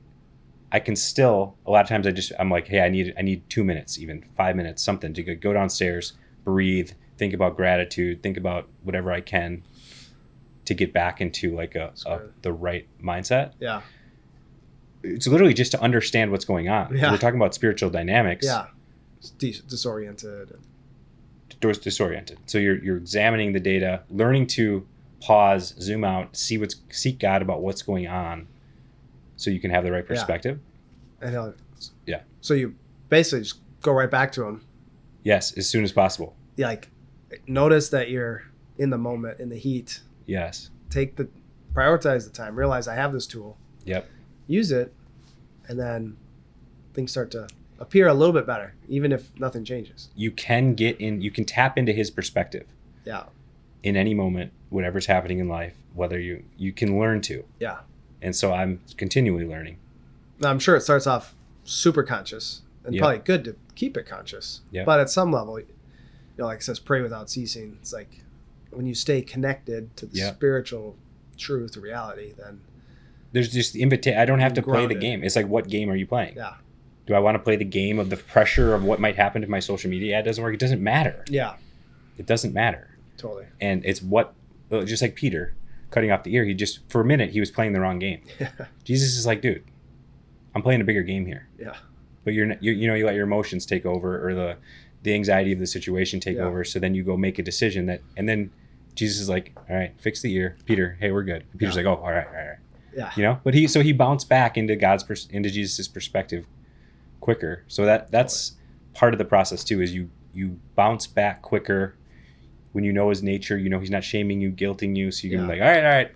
can still, a lot of times I'm like, hey, I need 2 minutes, even 5 minutes, something to go downstairs, breathe, think about gratitude, think about whatever I can to get back into like the right mindset. Yeah. It's literally just to understand what's going on. Yeah. We're talking about spiritual dynamics. Yeah. It's disoriented. Disoriented. So you're examining the data, learning to pause, zoom out, seek God about what's going on, so you can have the right perspective. Yeah. So you basically just go right back to him. Yes, as soon as possible. Like, notice that you're in the moment, in the heat. Yes. Prioritize the time. Realize I have this tool. Yep. Use it, and then things start to appear a little bit better, even if nothing changes. You can tap into his perspective. Yeah. In any moment, whatever's happening in life, whether you can learn to. Yeah. And so I'm continually learning. Now, I'm sure it starts off super conscious and probably good to keep it conscious. Yeah. But at some level, like it says, pray without ceasing. It's like when you stay connected to the spiritual truth, reality, then there's just the invitation. I don't have to play the grounded. game. It's like, what game are you playing? Yeah. Do I want to play the game of the pressure of what might happen if my social media ad doesn't work? It doesn't matter. Yeah. It doesn't matter. Totally. And it's just like Peter cutting off the ear. For a minute, he was playing the wrong game. Yeah. Jesus is like, dude, I'm playing a bigger game here. Yeah. But you let your emotions take over, or the anxiety of the situation take over. So then you go make a decision and then Jesus is like, all right, fix the ear. Peter, hey, we're good. And Peter's like, oh, all right. Yeah. But he bounced back into into Jesus' perspective quicker. So that's part of the process too, is you bounce back quicker when you know his nature. You know he's not shaming you, guilting you, so you can be like, all right,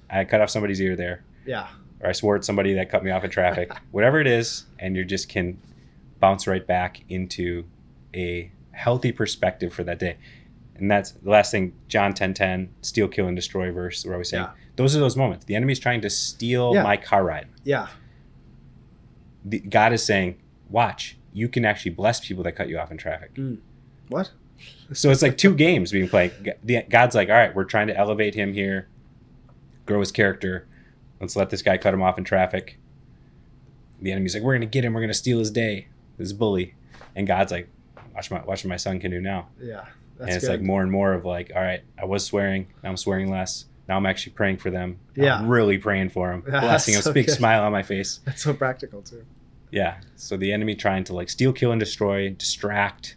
I cut off somebody's ear there. Yeah. Or I swore at somebody that cut me off in traffic. Whatever it is, and you just can bounce right back into a healthy perspective for that day. And that's the last thing, John 10:10, steal, kill, and destroy verse, where I was saying, those are those moments. The enemy's trying to steal my car ride. Yeah. God is saying, watch, you can actually bless people that cut you off in traffic. What? So it's like two games being played. God's like, all right, we're trying to elevate him here, grow his character. Let's let this guy cut him off in traffic. The enemy's like, we're going to get him. We're going to steal his day, this bully. And God's like, watch what my son can do now. Yeah. And it's like more and more of like, all right, I was swearing. Now I'm swearing less. Now I'm actually praying for them. Yeah. I'm really praying for them. Blessing them. So Big good. smile on my face. That's so practical too. Yeah. So the enemy trying to like steal, kill, and destroy, distract,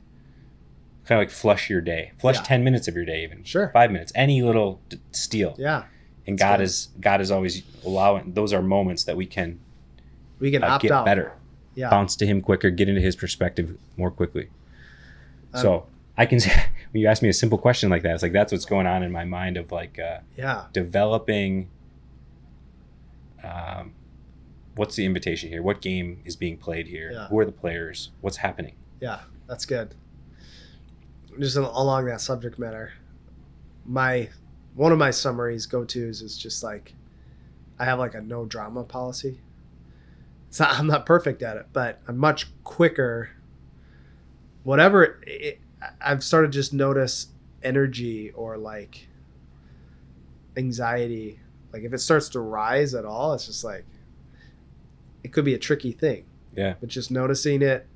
kind of like flush your day. Flush 10 minutes of your day even. Sure. 5 minutes. Any little steal. Yeah. And God is always allowing, those are moments that we can opt get out. better. Yeah. Bounce to him quicker, get into his perspective more quickly. So I can, when you ask me a simple question like that, it's like, that's what's going on in my mind of like developing, what's the invitation here? What game is being played here? Yeah. Who are the players? What's happening? Yeah, that's good. Just along that subject matter, one of my summaries, go-tos is just like, I have like a no drama policy. I'm not perfect at it, but I'm much quicker. Whatever I've started to just notice energy or like anxiety. Like if it starts to rise at all, it's just like, it could be a tricky thing. Yeah. But just noticing it.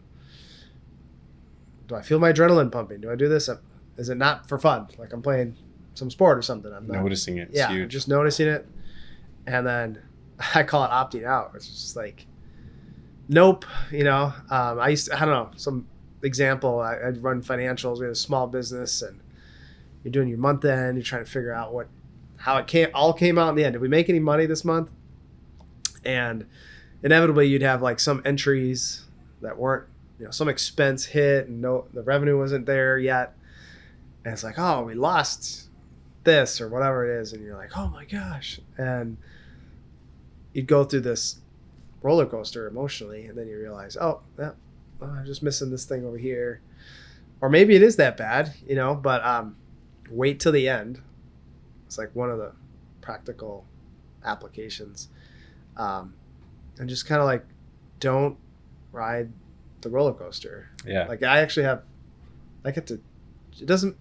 Do I feel my adrenaline pumping? Do I do this? Is it not for fun? Like I'm playing some sport or something. I'm not noticing it. It's yeah, huge. just noticing it. And then I call it opting out. It's just like, nope. I don't know, some example. I'd run financials. We had a small business and you're doing your month end. You're trying to figure out how it all came out in the end. Did we make any money this month? And inevitably you'd have like some entries that weren't, some expense hit and the revenue wasn't there yet. And it's like, oh, we lost this or whatever it is. And you're like, oh my gosh. And you'd go through this roller coaster emotionally. And then you realize, I'm just missing this thing over here. Or maybe it is that bad, but wait till the end. It's like one of the practical applications. and just kind of like don't ride the roller coaster. Yeah. Like I get to, it doesn't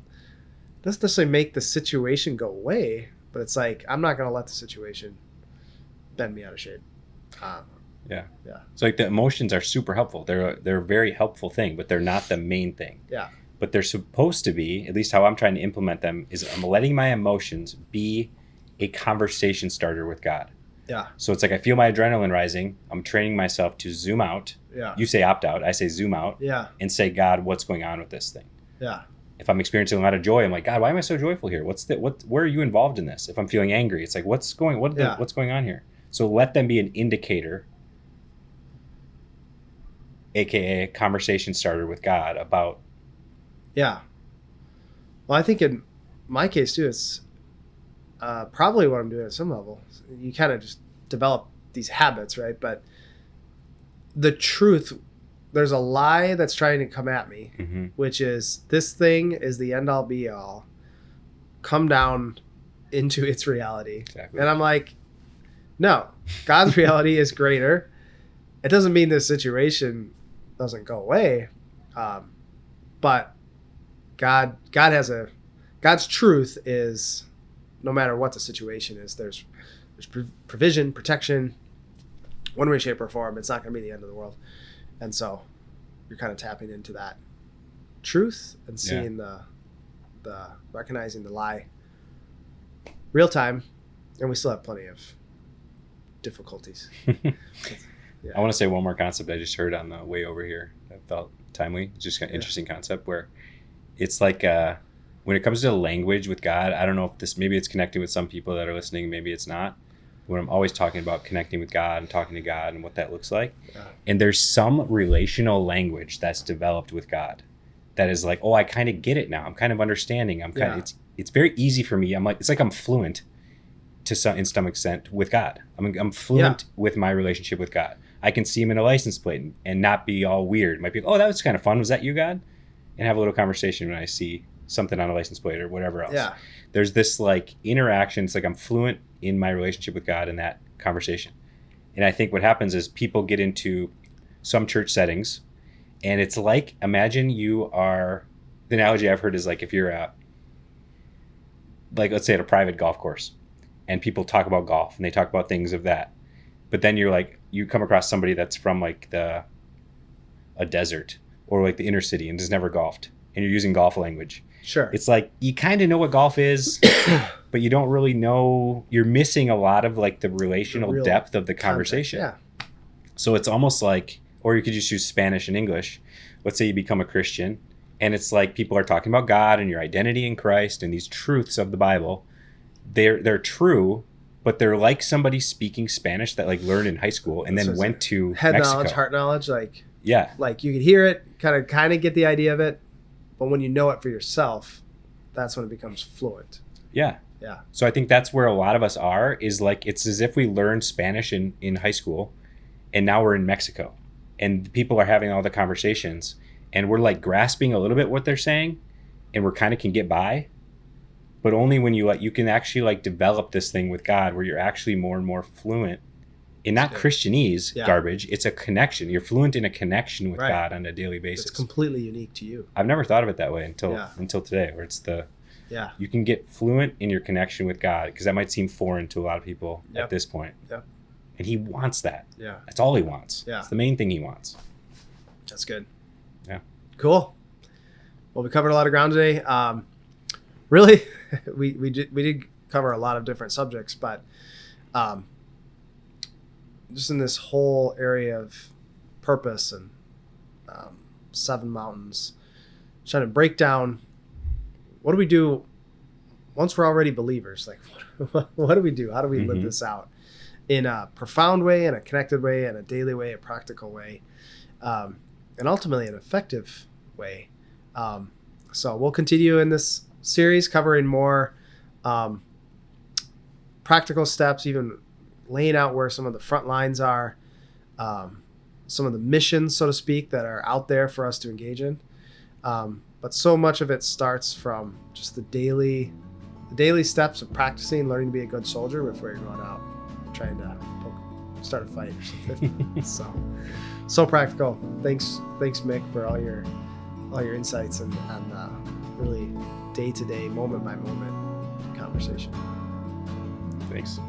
necessarily make the situation go away, but it's like, I'm not going to let the situation bend me out of shape. Yeah. Yeah. So like the emotions are super helpful. They're a very helpful thing, but they're not the main thing. Yeah. But they're supposed to be, at least how I'm trying to implement them, is I'm letting my emotions be a conversation starter with God. Yeah. So it's like I feel my adrenaline rising. I'm training myself to zoom out. Yeah. You say opt out. I say zoom out. Yeah. And say, God, what's going on with this thing? Yeah. If I'm experiencing a lot of joy, I'm like, God, why am I so joyful here? Where are you involved in this? If I'm feeling angry, it's like, what's going on here? So let them be an indicator, AKA a conversation starter with God about. Yeah. Well, I think in my case too, it's probably what I'm doing at some level. You kind of just develop these habits, right? But the truth, there's a lie that's trying to come at me, Mm-hmm. which is this thing is the end all be all. Come down into its reality. Exactly. And I'm like, no, God's reality is greater. It doesn't mean this situation doesn't go away. But God's truth is, no matter what the situation is, there's provision, protection, one way, shape, or form. It's not going to be the end of the world. And so you're kind of tapping into that truth and seeing the recognizing the lie real time. And we still have plenty of difficulties. Yeah. I want to say one more concept I just heard on the way over here that felt timely. It's just an interesting concept where it's like when it comes to language with God, I don't know if maybe it's connecting with some people that are listening, maybe it's not. When I'm always talking about connecting with God and talking to God and what that looks like. Yeah. And there's some relational language that's developed with God that is like, oh, I kind of get it now. I'm kind of understanding. It's very easy for me. It's like I'm fluent in some extent with God. I'm fluent with my relationship with God. I can see him in a license plate and not be all weird. Might be, oh, that was kind of fun. Was that you, God? And have a little conversation when I see something on a license plate or whatever else. Yeah. There's this like interaction. It's like I'm fluent in my relationship with God in that conversation. And I think what happens is people get into some church settings and it's like, imagine you are, the analogy I've heard is like if you're like let's say at a private golf course and people talk about golf and they talk about things of that. But then you're like, you come across somebody that's from like a desert or like the inner city and has never golfed and you're using golf language. Sure. It's like you kind of know what golf is, but you don't really know. You're missing a lot of like the relational depth of the conversation. Yeah. So it's almost like, or you could just use Spanish and English. Let's say you become a Christian and it's like people are talking about God and your identity in Christ and these truths of the Bible. They're true, but they're like somebody speaking Spanish that like learned in high school and then went to head Mexico. knowledge, heart knowledge, like like you could hear it, kind of get the idea of it. But when you know it for yourself, that's when it becomes fluent. Yeah. Yeah. So I think that's where a lot of us are, is like, it's as if we learned Spanish in high school and now we're in Mexico and people are having all the conversations and we're like grasping a little bit what they're saying and we're kind of can get by, but only when you can actually like develop this thing with God where you're actually more and more fluent in not Christianese garbage. It's a connection. You're fluent in a connection with God on a daily basis. It's completely unique to you. I've never thought of it that way until today, where it's you can get fluent in your connection with God, because that might seem foreign to a lot of people at this point. Yep. And he wants that. Yeah. That's all he wants. Yeah. It's the main thing he wants. That's good. Yeah. Cool. Well, we covered a lot of ground today. Really, we did cover a lot of different subjects, but just in this whole area of purpose and 7 mountains, trying to break down what do we do once we're already believers? Like, what do we do? How do we live this out in a profound way, in a connected way, in a daily way, a practical way, and ultimately an effective way? So we'll continue in this series covering more practical steps, even laying out where some of the front lines are, some of the missions, so to speak, that are out there for us to engage in. But so much of it starts from just the daily steps of practicing, learning to be a good soldier before you're going out trying to start a fight or something. So practical. Thanks Mick, for all your insights and really day-to-day, moment by moment conversation. Thanks.